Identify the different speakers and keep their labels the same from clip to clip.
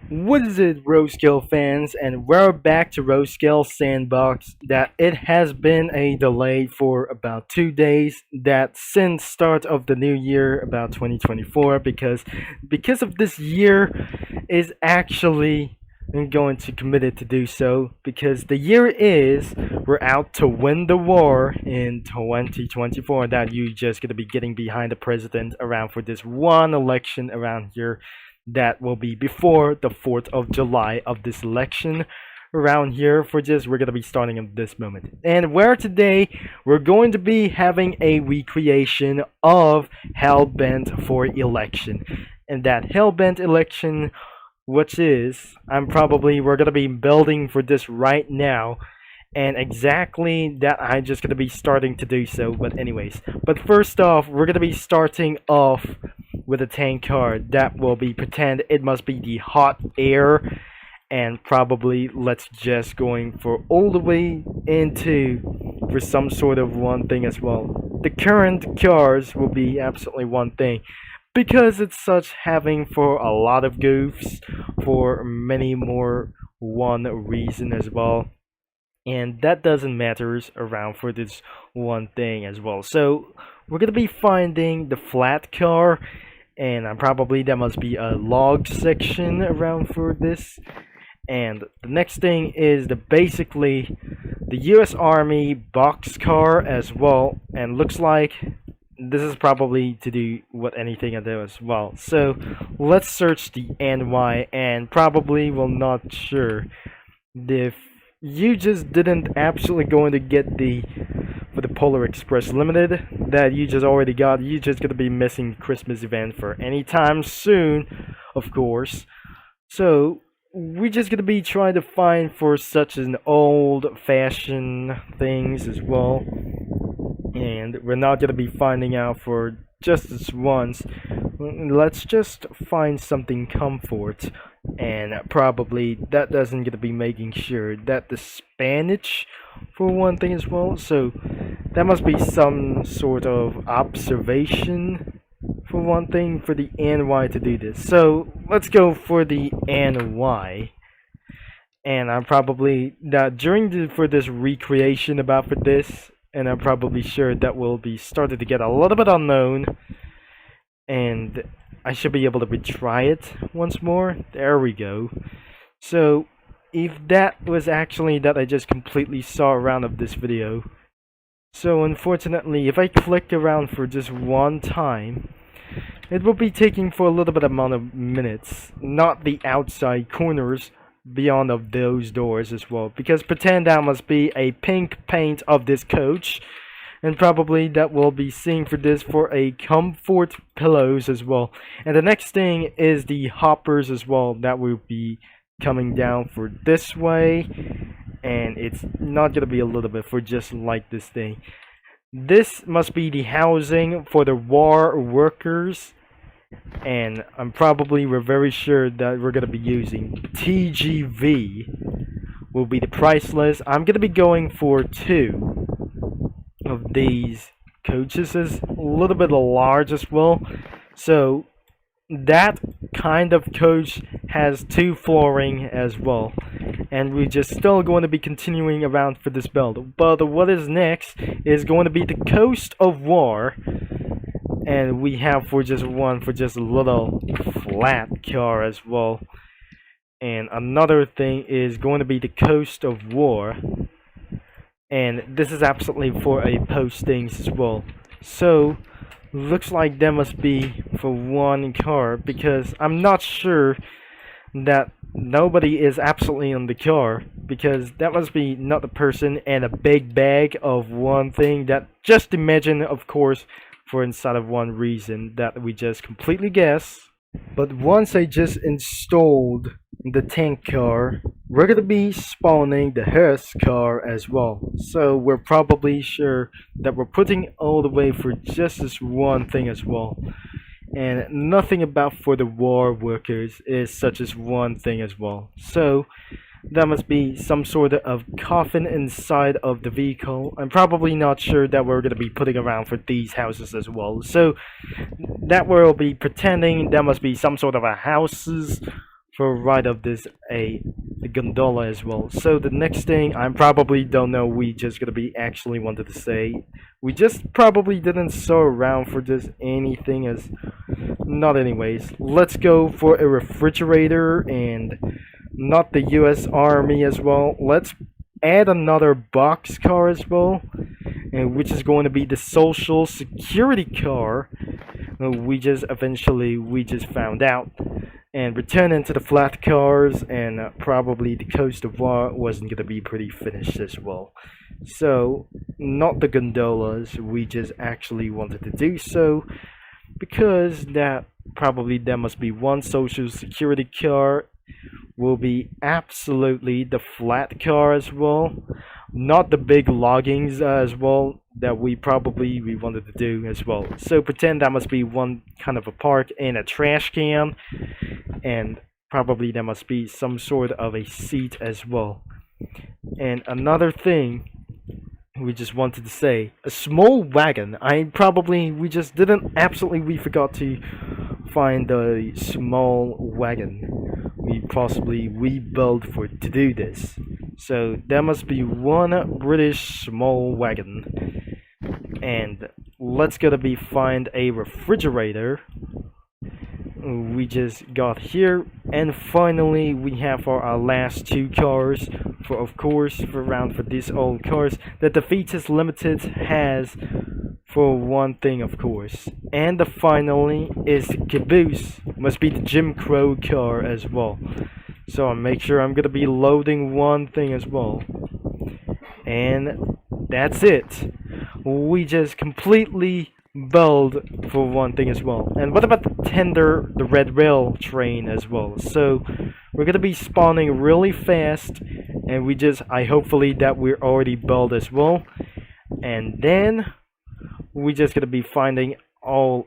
Speaker 1: What is it, Roadskill fans? And we're back to Roadskill Sandbox. That it has been a delay for about 2 days. That since start of the new year, about 2024, because of this year is actually going to commit it to do so. Because the year is we're out to win the war in 2024. That you just gonna be getting behind the president around for this one election around here that will be before the 4th of July of this election around here for just we're going to be starting at this moment. And where today we're going to be having a recreation of Hellbent for election. And that Hellbent election, which is we're going to be building for this right now, and exactly that I'm just going to be starting to do so. But anyways, but first off, we're going to be starting off with a tank car that will be pretend it must be the hot air, and probably let's just going for all the way into for some sort of one thing as well. The current cars will be absolutely one thing because it's such having for a lot of goofs for many more one reason as well, and that doesn't matters around for this one thing as well. So we're gonna be finding the flat car, and probably that must be a log section around for this. And the next thing is the basically the US Army box car as well, and looks like this is probably to do what anything I do as well. So let's search the NY, and probably will not sure if you just didn't absolutely going to get the for the Polar Express Limited that you just already got. You just gonna be missing Christmas event for anytime soon, of course. So we're just gonna be trying to find for such an old-fashioned things as well, and we're not gonna be finding out for just this once. Let's just find something comfort, and probably that doesn't gonna be making sure that the Spanish for one thing as well. So that must be some sort of observation for one thing for the NY to do this. So let's go for the NY. And I'm probably that during for this recreation about for this, and I'm probably sure that will be started to get a little bit unknown, and I should be able to retry it once more. There we go. So if that was actually that I just completely saw around of this video. So unfortunately, if I click around for just one time, it will be taking for a little bit amount of minutes, not the outside corners beyond of those doors as well, because pretend that must be a pink paint of this coach, and probably that will be seeing for this for a comfort pillows as well. And the next thing is the hoppers as well, that will be coming down for this way, and it's not gonna be a little bit for just like this thing. This must be the housing for the war workers, and we're very sure that we're gonna be using TGV will be the priceless. I'm gonna be going for 2 of these coaches, is a little bit large as well. So that kind of coach has 2 flooring as well, and we're just still going to be continuing around for this build. But what is next is going to be the Coast of War, and we have for just a little flat car as well. And another thing is going to be the Coast of War, and this is absolutely for a postings as well. So looks like there must be for one car, because I'm not sure that nobody is absolutely on the car, because that must be not the person, and a big bag of one thing that just imagine, of course, for inside of one reason that we just completely guess. But once I just installed the tank car, we're gonna be spawning the hearse car as well. So we're probably sure that we're putting all the way for just this one thing as well. And nothing about for the war workers is such as one thing as well. So that must be some sort of coffin inside of the vehicle. I'm probably not sure that we're going to be putting around for these houses as well. So that will be pretending that must be some sort of a houses for right of this a the gondola as well. So the next thing I probably don't know, we just gonna be actually wanted to say, we just probably didn't sew around for just anything as not anyways. Let's go for a refrigerator and not the US Army as well. Let's add another boxcar as well, and which is going to be the social security car. We just found out, and return into the flat cars, and probably the Coast of War wasn't gonna be pretty finished as well. So not the gondolas. We just actually wanted to do so because that probably there must be one social security car will be absolutely the flat car as well, not the big loggings as well that we wanted to do as well. So pretend that must be one kind of a park and a trash can, and probably there must be some sort of a seat as well. And another thing we just wanted to say, a small wagon. We just didn't absolutely we forgot to find a small wagon. We built for to do this. So there must be one British small wagon. And let's gotta be find a refrigerator. We just got here, and finally we have for our last two cars for of course for these old cars that the Defeatist Limited has for one thing of course. And the finally is the caboose, must be the Jim Crow car as well. So I'll make sure I'm gonna be loading one thing as well. And that's it. We just completely build for one thing as well. And what about the red rail train as well? So we're gonna be spawning really fast, and I hopefully that we're already built as well. And then we just gonna be finding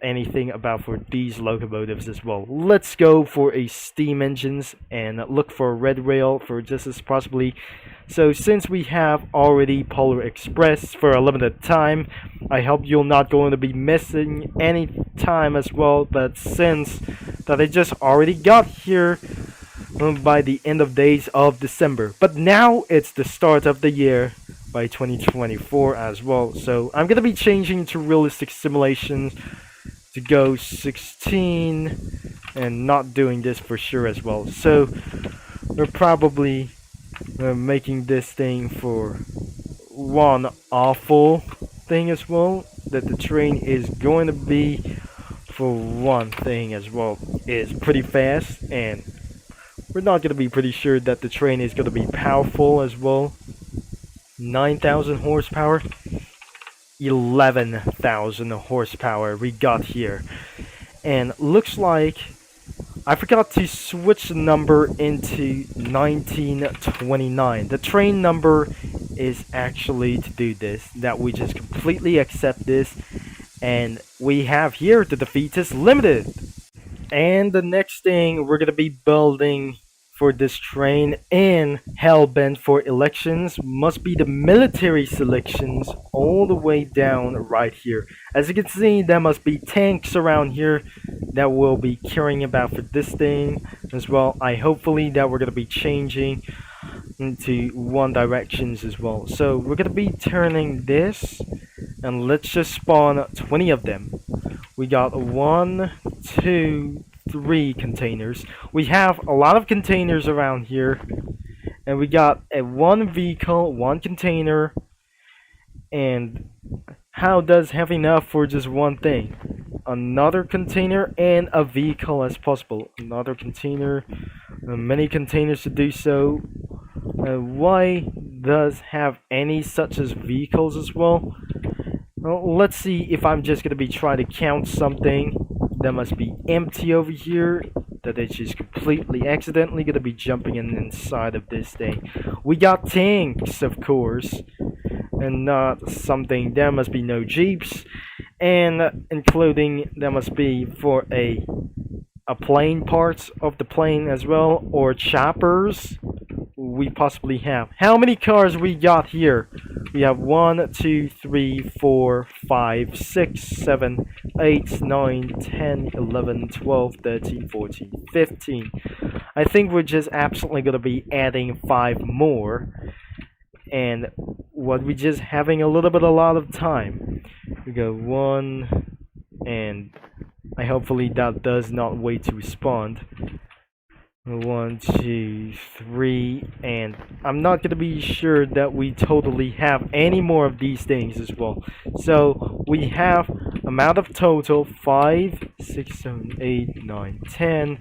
Speaker 1: anything about for these locomotives as well. Let's go for a steam engines and look for a red rail for just as possibly. So since we have already Polar Express for a limited time, I hope you're not going to be missing any time as well. But since that I just already got here by the end of days of December, but now it's the start of the year by 2024 as well. So I'm gonna be changing to realistic simulations to go 16 and not doing this for sure as well. So we're probably making this thing for one awful thing as well, that the train is going to be for one thing as well is pretty fast, and we're not going to be pretty sure that the train is going to be powerful as well. 9,000 horsepower, 11,000 horsepower we got here. And looks like I forgot to switch the number into 1929. The train number is actually to do this, that we just completely accept this, and we have here the Defeatist Limited. And the next thing we're gonna be building for this train and hellbent for elections must be the military selections all the way down right here. As you can see, there must be tanks around here that will be caring about for this thing as well. Hopefully that we're gonna be changing into one directions as well. So we're gonna be turning this, and let's just spawn 20 of them. We got 1, 2, 3 containers. We have a lot of containers around here, and we got one vehicle, one container. And how does have enough for just one thing? Another container and a vehicle as possible. Another container, many containers to do so. Why does have any such as vehicles as well? Well, let's see if I'm just gonna be trying to count something that must be empty over here, that it's just completely accidentally gonna be jumping inside of this thing. We got tanks, of course, and not something. There must be no jeeps, and including there must be for a plane, parts of the plane as well, or choppers. We possibly have. How many cars we got here? We have 1, 2, 3, 4, 5, 6, 7, 8, 9, 10, 11, 12, 13, 14, 15. I think we're just absolutely gonna be adding 5 more, and what we just having a lot of time. We go 1, and I hopefully that does not wait to respond. 1, 2, 3, and I'm not gonna be sure that we totally have any more of these things as well. So we have amount of total 5, 6, 7, 8, 9, 10,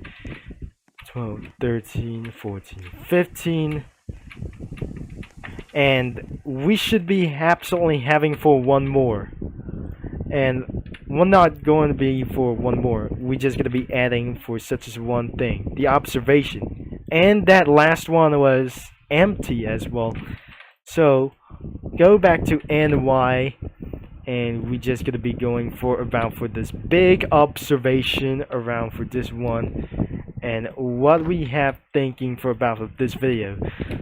Speaker 1: 12, 13, 14, 15, and we should be absolutely having for one more. And we're not going to be for one more. We're just going to be adding for such as one thing, the observation. And that last one was empty as well. So go back to NY, and we're just going to be going for about for this big observation around for this one, and what we have thinking for about this video.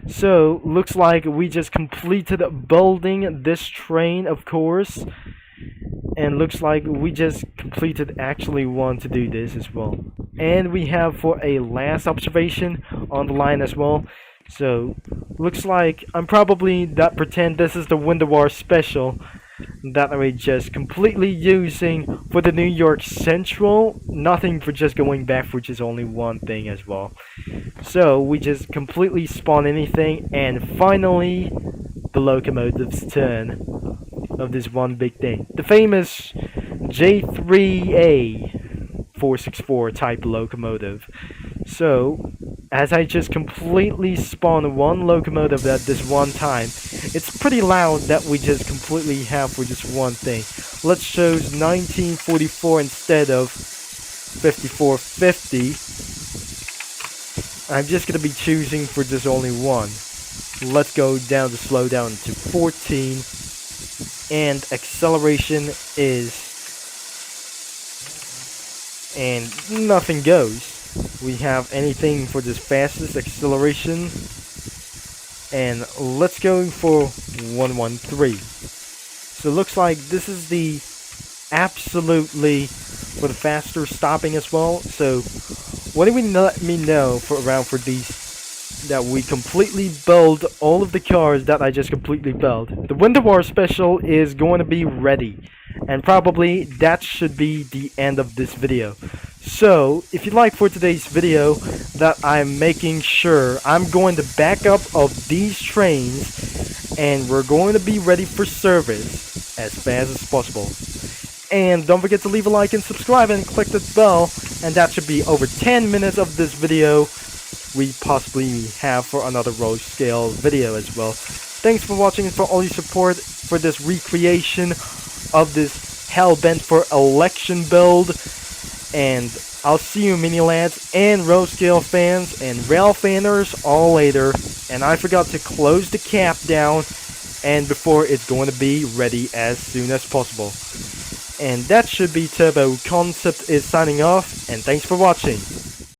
Speaker 1: So looks like we just completed building this train, of course. And looks like we just completed actually want to do this as well. And we have for a last observation on the line as well. So looks like I'm probably that pretend this is the Window War special that we're just completely using for the New York Central. Nothing for just going back for just only one thing as well. So we just completely spawn anything, and finally the locomotive's turn of this one big thing. The famous J3A 464 type locomotive. So, as I just completely spawn one locomotive at this one time, it's pretty loud that we just completely have for just one thing. Let's choose 1944 instead of 5450. I'm just gonna be choosing for just only one. Let's go down to slow down to 14. And acceleration is, and nothing goes. We have anything for this fastest acceleration, and let's go for 113. So looks like this is the absolutely for the faster stopping as well. So what do we let me know for around for these that we completely build all of the cars that I just completely built. The Winter War special is going to be ready, and probably that should be the end of this video. So if you'd like for today's video that I'm making sure I'm going to back up of these trains, and we're going to be ready for service as fast as possible. And don't forget to leave a like and subscribe and click the bell, and that should be over 10 minutes of this video we possibly have for another road scale video as well. Thanks for watching and for all your support for this recreation of this Hellbent for Election build. And I'll see you mini lads and road scale fans and rail fanners all later. And I forgot to close the cap down and before it's going to be ready as soon as possible. And that should be Turbo Concept is signing off, and thanks for watching.